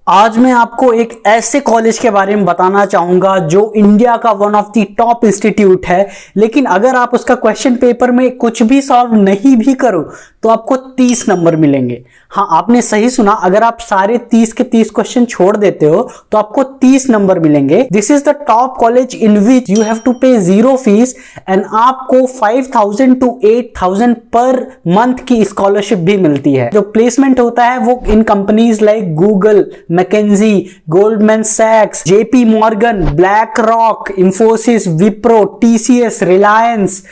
आज मैं आपको एक ऐसे कॉलेज के बारे में बताना चाहूंगा जो इंडिया का one of the top institute है, लेकिन अगर आप उसका क्वेश्चन पेपर में कुछ भी सॉल्व नहीं भी करो तो आपको 30 नंबर मिलेंगे। हाँ, आपने सही सुना, अगर आप सारे 30 के 30 क्वेश्चन छोड़ देते हो तो आपको 30 नंबर मिलेंगे। This is the top college in which you have to pay 0 fees and आपको 5000 to 8000 पर मंथ की स्कॉलरशिप भी मिलती है। जो प्लेसमेंट होता है वो in companies like Google, McKinsey, Goldman सैक्स, JP Morgan, BlackRock, Infosys, Wipro, TCS, Reliance,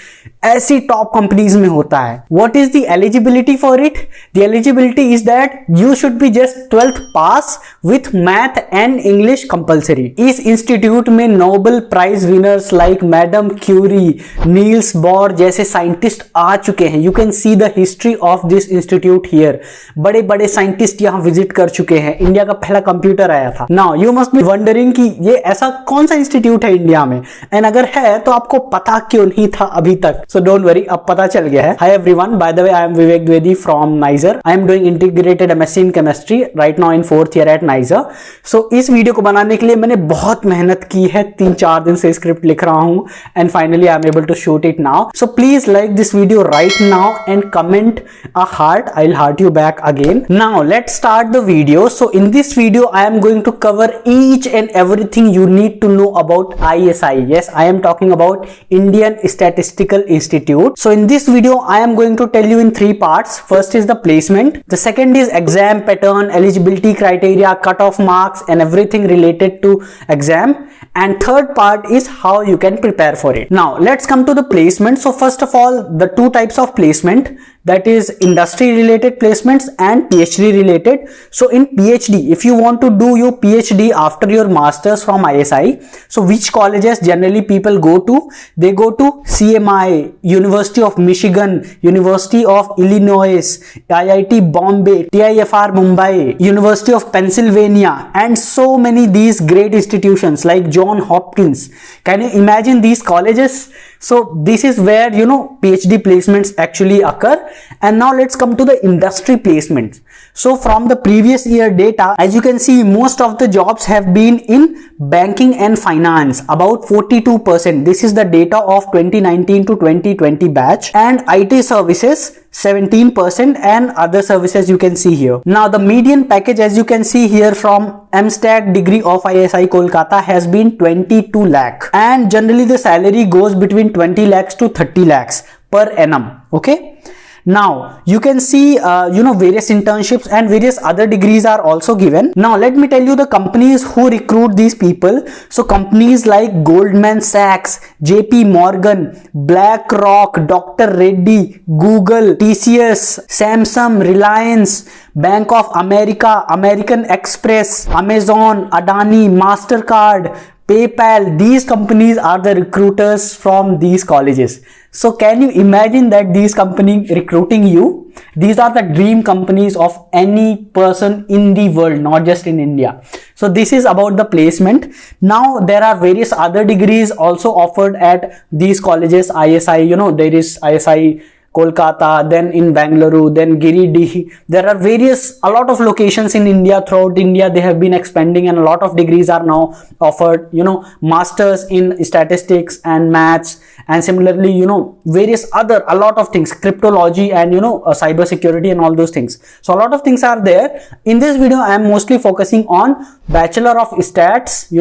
ऐसी टॉप कंपनीज में होता है। What is the eligibility for it? The eligibility is that you should be just 12th pass with math and English compulsory. इस institute में Nobel prize winners like madam Curie, Niels Bohr जैसे scientist आ चुके हैं। You can see the history of this institute here. बड़े बड़े scientist यहां visit कर चुके हैं। इंडिया का पहला कंप्यूटर आया था। Now you must be wondering कि ये ऐसा कौन सा इंस्टीट्यूट है इंडिया में, एंड अगर है तो आपको पता क्यों नहीं था अभी तक? So don't worry, अब पता चल गया है। Hi everyone, by the way, I am Vivek Dwivedi from NISER. I am doing integrated MSc in chemistry right now in 4th year at NISER. So इस वीडियो को बनाने के लिए मैंने बहुत मेहनत की है, 3-4 दिन से स्क्रिप्ट लिख रहा हूँ and finally I am able to shoot it now. So please like this video right now and comment a heart. I'll heart you back again. Now let's start the video. So in this video I am going to cover each and everything you need to know about ISI. Yes, I am talking about Indian Statistical Institute. So in this video I am going to tell you in 3 parts. First is the placement, the second is exam pattern, eligibility criteria, cutoff marks and everything related to exam, and third part is how you can prepare for it. Now let's come to the placement. So first of all, the 2 types of placement, that is industry related placements and PhD related. So in PhD, if you want to do your PhD after your masters from ISI, so which colleges generally people go to? They go to CMI, University of Michigan, University of Illinois, IIT Bombay, TIFR Mumbai, University of Pennsylvania, and so many these great institutions like John Hopkins. Can you imagine these colleges? So this is where PhD placements actually occur. And now let's come to the industry placements. So from the previous year data, as you can see, most of the jobs have been in banking and finance, about 42%. This is the data of 2019 to 2020 batch, and IT services 17%, and other services you can see here. Now the median package, as you can see here, from MStat degree of ISI Kolkata has been 22 lakh, and generally the salary goes between 20 lakhs to 30 lakhs per annum. Okay, now you can see various internships and various other degrees are also given. Now let me tell you the companies who recruit these people. So companies like Goldman Sachs, JP Morgan, Black Rock, Dr. Reddy, Google, TCS, Samsung, Reliance, Bank of America, American Express, Amazon, Adani, Mastercard, PayPal, these companies are the recruiters from these colleges. So can you imagine that these companies recruiting you? These are the dream companies of any person in the world, not just in India. So this is about the placement. Now there are various other degrees also offered at these colleges. ISI, there is ISI Kolkata, then in Bangalore, then Giridih. There are a lot of locations in India. Throughout India they have been expanding, and a lot of degrees are now offered, masters in statistics and maths, and similarly various other, a lot of things, cryptology and cyber security and all those things. So a lot of things are there. In this video I am mostly focusing on Bachelor of Stats,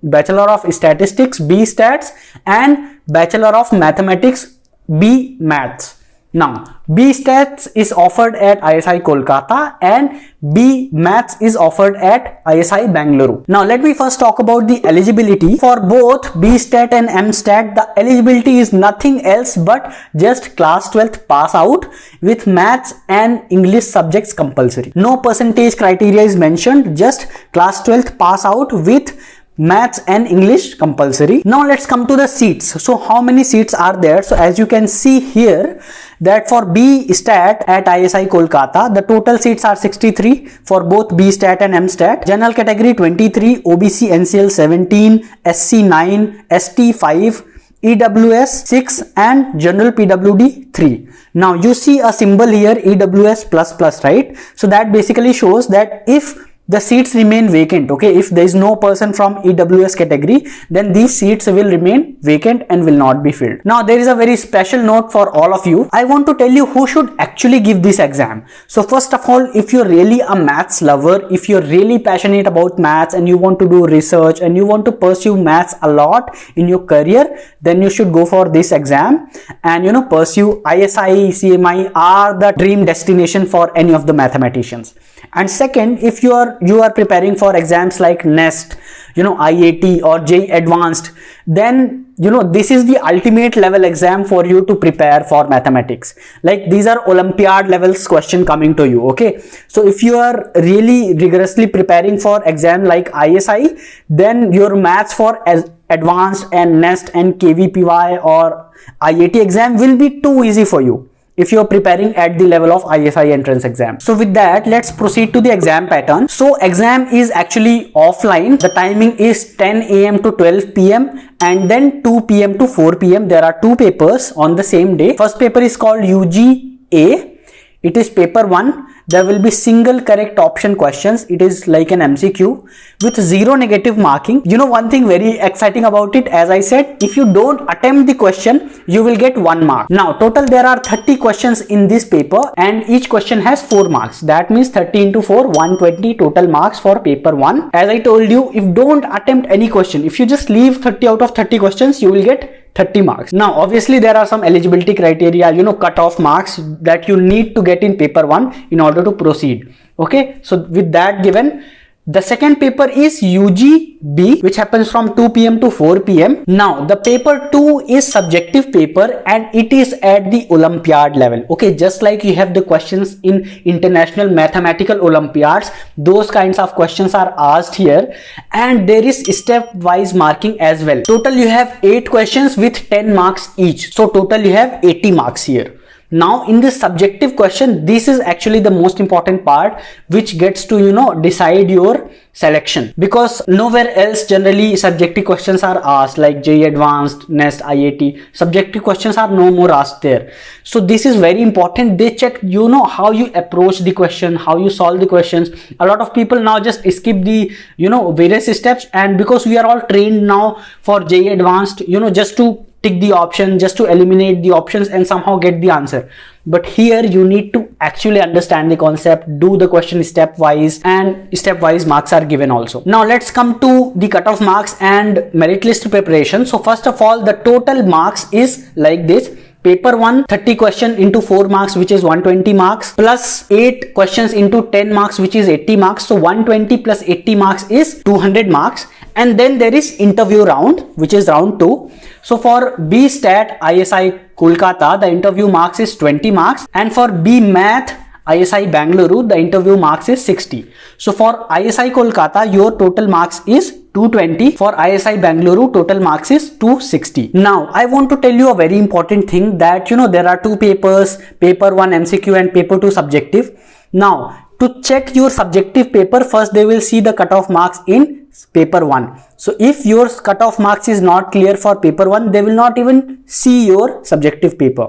Bachelor of Statistics, B Stats, and Bachelor of Mathematics, B Maths. Now B Stats is offered at ISI Kolkata and B Maths is offered at ISI Bangalore. Now let me first talk about the eligibility. For both B Stat and M Stat, the eligibility is nothing else but just class 12th pass out with maths and English subjects compulsory. No percentage criteria is mentioned, just class 12th pass out with maths and English compulsory. Now let's come to the seats. So how many seats are there? So as you can see here, that for B Stat at ISI Kolkata, the total seats are 63 for both B Stat and M Stat. General category 23, OBC NCL 17, SC 9, ST 5, EWS 6 and General PWD 3. Now you see a symbol here, EWS plus, right? So that basically shows that if the seats remain vacant. Okay, if there is no person from EWS category, then these seats will remain vacant and will not be filled. Now there is a very special note for all of you. I want to tell you who should actually give this exam. So first of all, if you're really a maths lover, if you're really passionate about maths and you want to do research and you want to pursue maths a lot in your career, then you should go for this exam and pursue ISI, CMI are the dream destination for any of the mathematicians. And second, if you are preparing for exams like NEST, IIT or JEE Advanced, then this is the ultimate level exam for you to prepare for mathematics. Like these are Olympiad levels question coming to you. Okay, so if you are really rigorously preparing for exam like ISI, then your maths for Advanced and NEST and kvpy or IIT exam will be too easy for you if you are preparing at the level of ISI entrance exam. So with that, let's proceed to the exam pattern. So exam is actually offline. The timing is 10 AM to 12 PM and then 2 PM to 4 PM. There are 2 papers on the same day. First paper is called UGA. It is paper 1. There will be single correct option questions. It is like an MCQ with 0 negative marking. One thing very exciting about it, as I said, if you don't attempt the question, you will get 1 mark. Now total there are 30 questions in this paper and each question has 4 marks. That means 30 into 4, 120 total marks for paper 1. As I told you, if don't attempt any question, if you just leave 30 out of 30 questions, you will get 30 marks. Now obviously there are some eligibility criteria, cutoff marks that you need to get in paper 1 in order to proceed. Okay, so with that given, the second paper is UGB, which happens from 2 PM to 4 PM. Now the paper 2 is subjective paper and it is at the Olympiad level. Okay, just like you have the questions in international mathematical Olympiads, those kinds of questions are asked here, and there is step-wise marking as well. Total you have 8 questions with 10 marks each. So total you have 80 marks here. Now in this subjective question, this is actually the most important part which gets to decide your selection, because nowhere else generally subjective questions are asked, like JEE Advanced, NEST, IIT. Subjective questions are no more asked there. So this is very important. They check how you approach the question, how you solve the questions. A lot of people now just skip the various steps, and because we are all trained now for JEE Advanced, just to tick the option, just to eliminate the options and somehow get the answer. But here you need to actually understand the concept, do the question stepwise, and stepwise marks are given also. Now let's come to the cutoff marks and merit list preparation. So first of all, the total marks is like this. Paper 1, 30 question into 4 marks, which is 120 marks, plus 8 questions into 10 marks, which is 80 marks. So 120 plus 80 marks is 200 marks. And then there is interview round, which is round 2. So for B Stat ISI Kolkata, the interview marks is 20 marks, and for B Math ISI Bangalore, the interview marks is 60. So for ISI Kolkata, your total marks is 220. For ISI Bangalore, total marks is 260. Now I want to tell you a very important thing, that there are 2 papers, paper 1 MCQ and paper 2 subjective. Now to check your subjective paper, first they will see the cutoff marks in paper 1. So if your cutoff marks is not clear for paper 1, they will not even see your subjective paper.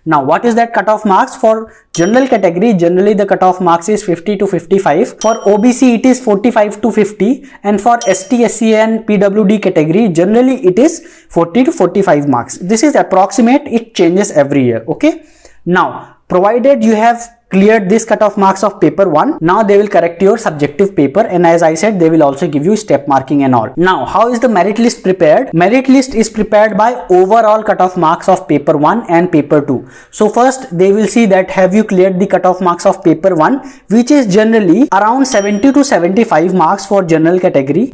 Now what is that cutoff marks? For general category, generally the cutoff marks is 50 to 55. For OBC it is 45 to 50, and for ST, SC and PWD category, generally it is 40 to 45 marks. This is approximate, it changes every year. Okay, now provided you have cleared this cutoff marks of paper 1, now they will correct your subjective paper, and as I said, they will also give you step marking and all. Now how is the merit list prepared? Merit list is prepared by overall cutoff marks of paper 1 and paper 2. So first they will see that have you cleared the cutoff marks of paper 1, which is generally around 70 to 75 marks for general category,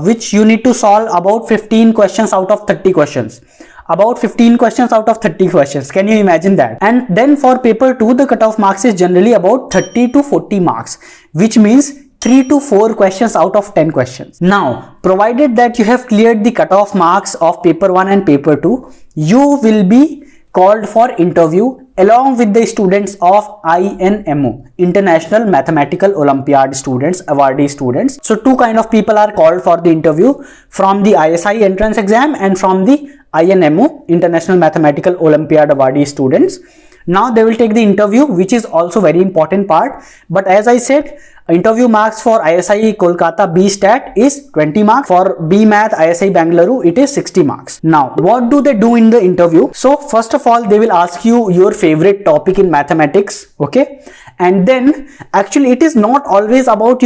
which you need to solve about 15 questions out of 30 questions. About 15 questions out of 30 questions. Can you imagine that? And then for paper 2, the cutoff marks is generally about 30 to 40 marks, which means 3 to 4 questions out of 10 questions. Now, provided that you have cleared the cutoff marks of paper 1 and paper 2, you will be called for interview along with the students of INMO, International Mathematical Olympiad students, awardee students. So 2 kind of people are called for the interview, from the ISI entrance exam and from the INMO, International Mathematical Olympiad awardee students. Now they will take the interview, which is also very important part. But as I said, interview marks for ISI Kolkata B Stat is 20 marks. For B Math ISI Bangalore, it is 60 marks. Now, what do they do in the interview? So first of all, they will ask you your favorite topic in mathematics, okay? And then actually it is not always about,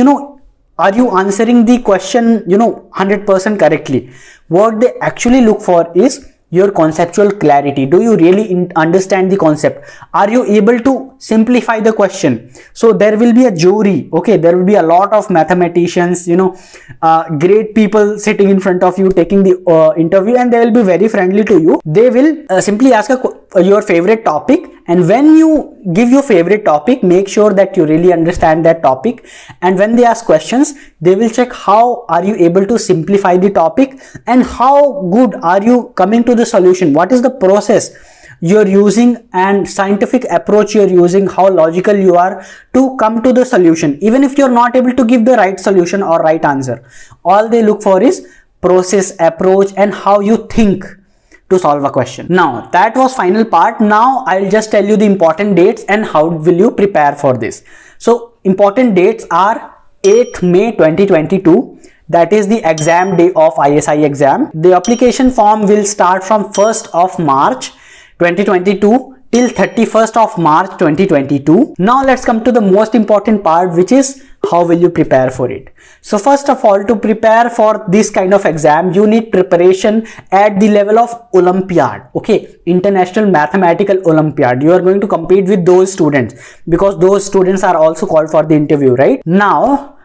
are you answering the question, 100% correctly. What they actually look for is your conceptual clarity. Do you really understand the concept? Are you able to simplify the question? So there will be a jury, okay? There will be a lot of mathematicians, great people sitting in front of you taking the interview, and they will be very friendly to you. They will simply ask your favorite topic, and when you give your favorite topic, make sure that you really understand that topic. And when they ask questions, they will check how are you able to simplify the topic and how good are you coming to the solution. What is the process you're using and scientific approach you're using, how logical you are to come to the solution. Even if you're not able to give the right solution or right answer, all they look for is process, approach, and how you think to solve a question. Now that was final part. Now I'll just tell you the important dates and how will you prepare for this. So important dates are 8th May 2022. That is the exam day of ISI exam. The application form will start from 1st of March 2022 till 31st of March 2022. Now let's come to the most important part, which is how will you prepare for it. So first of all, to prepare for this kind of exam, you need preparation at the level of Olympiad, okay? International Mathematical Olympiad. You are going to compete with those students because those students are also called for the interview, right? Now,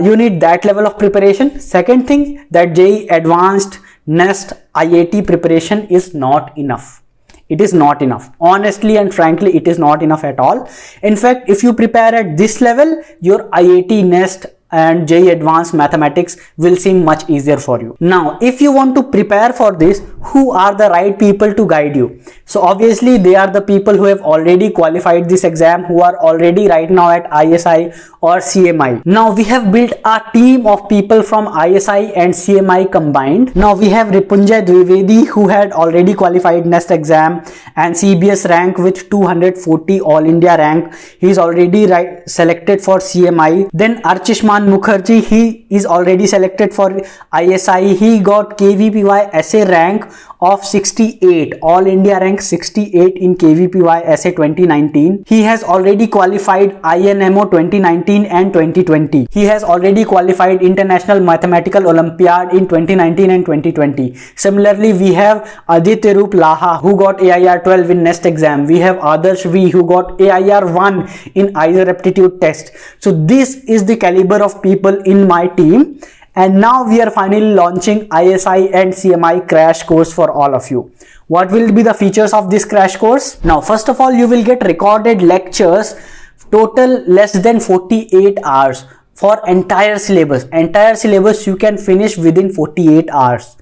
you need that level of preparation. Second thing, that JEE Advanced, NEST, IIT preparation is not enough. It is not enough. Honestly and frankly, it is not enough at all. In fact, if you prepare at this level, your IIT, NEST and JEE Advanced Mathematics will seem much easier for you. Now, if you want to prepare for this, who are the right people to guide you? So obviously, they are the people who have already qualified this exam, who are already right now at ISI or CMI. Now, we have built a team of people from ISI and CMI combined. Now, we have Ripunjay Dwivedi, who had already qualified NEST exam and CBS rank with 240 All India rank. He is already selected for CMI. Then Archishman Mukherjee, he is already selected for ISI. He got kvpy essay rank of 68, All India rank 68 in kvpy essay 2019. He has already qualified INMO 2019 and 2020. He has already qualified International Mathematical Olympiad in 2019 and 2020. Similarly, we have Aditya Roop Laha, who got AIR 12 in NEST exam. We have Adarsh V, who got AIR 1 in IISER aptitude test. So this is the caliber of people in my team. And now we are finally launching ISI and CMI crash course for all of you. What will be the features of this crash course? Now, first of all, you will get recorded lectures, total less than 48 hours for entire syllabus. Entire syllabus you can finish within 48 hours.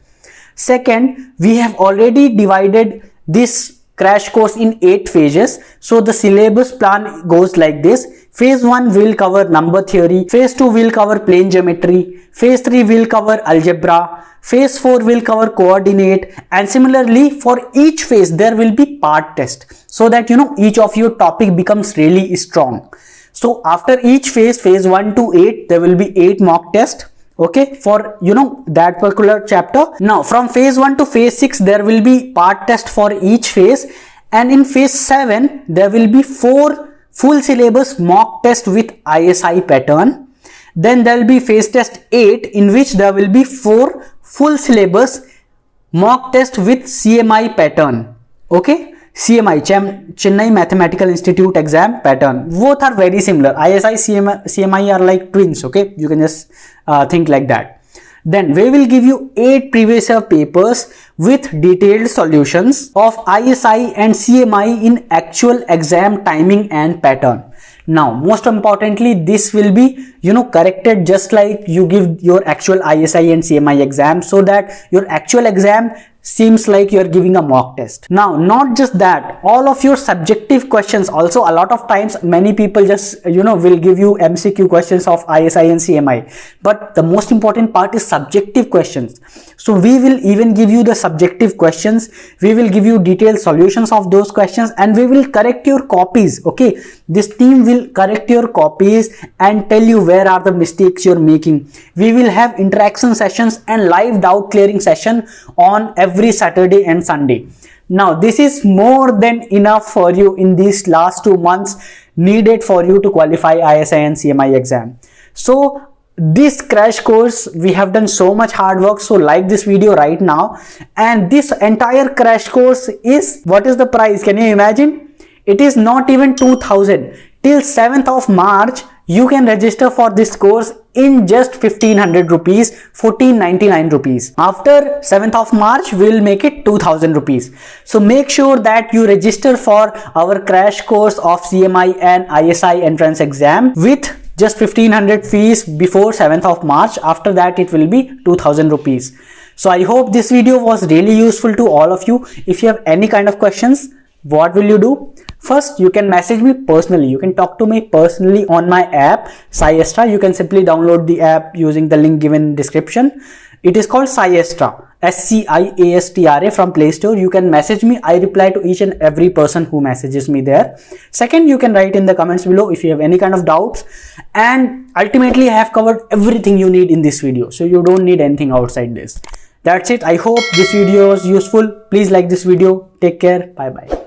Second, we have already divided this crash course in 8 phases. So the syllabus plan goes like this. Phase 1 will cover number theory. Phase 2 will cover plane geometry. Phase 3 will cover algebra. Phase 4 will cover coordinate. And similarly, for each phase, there will be part test so that, each of your topic becomes really strong. So after each phase, phase 1 to 8, there will be 8 mock tests. Okay, for that particular chapter. Now from phase 1 to phase 6, there will be part test for each phase. And in phase 7, there will be 4 full syllabus mock test with ISI pattern. Then there will be phase test 8, in which there will be 4 full syllabus mock test with CMI pattern. Okay, CMI, Chennai Mathematical Institute exam pattern. Both are very similar. ISI, CMI are like twins. Okay, you can just think like that. Then we will give you 8 previous year papers with detailed solutions of ISI and CMI in actual exam timing and pattern. Now, most importantly, this will be, corrected just like you give your actual ISI and CMI exam, so that your actual exam seems like you're giving a mock test. Now, not just that, all of your subjective questions also, a lot of times many people just will give you MCQ questions of ISI and CMI, but the most important part is subjective questions. So we will even give you the subjective questions, we will give you detailed solutions of those questions, and we will correct your copies. Okay, this team will correct your copies and tell you where are the mistakes you're making. We will have interaction sessions and live doubt clearing session on every Saturday and Sunday. Now, this is more than enough for you in these last 2 months needed for you to qualify ISI and CMI exam. So this crash course, we have done so much hard work, so like this video right now. And this entire crash course is, what is the price? Can you imagine? It is not even 2000. Till 7th of March, you can register for this course in just 1500 rupees, 1499 rupees. After 7th of March, we will make it 2000 rupees. So make sure that you register for our crash course of CMI and ISI entrance exam with just 1500 fees before 7th of March. After that, it will be 2000 rupees. So I hope this video was really useful to all of you. If you have any kind of questions, what will you do? First, you can message me personally. You can talk to me personally on my app, IISER. You can simply download the app using the link given in description. It is called IISER, SCIASTRA from Play Store. You can message me. I reply to each and every person who messages me there. Second, you can write in the comments below if you have any kind of doubts. And ultimately, I have covered everything you need in this video. So you don't need anything outside this. That's it. I hope this video was useful. Please like this video. Take care. Bye bye.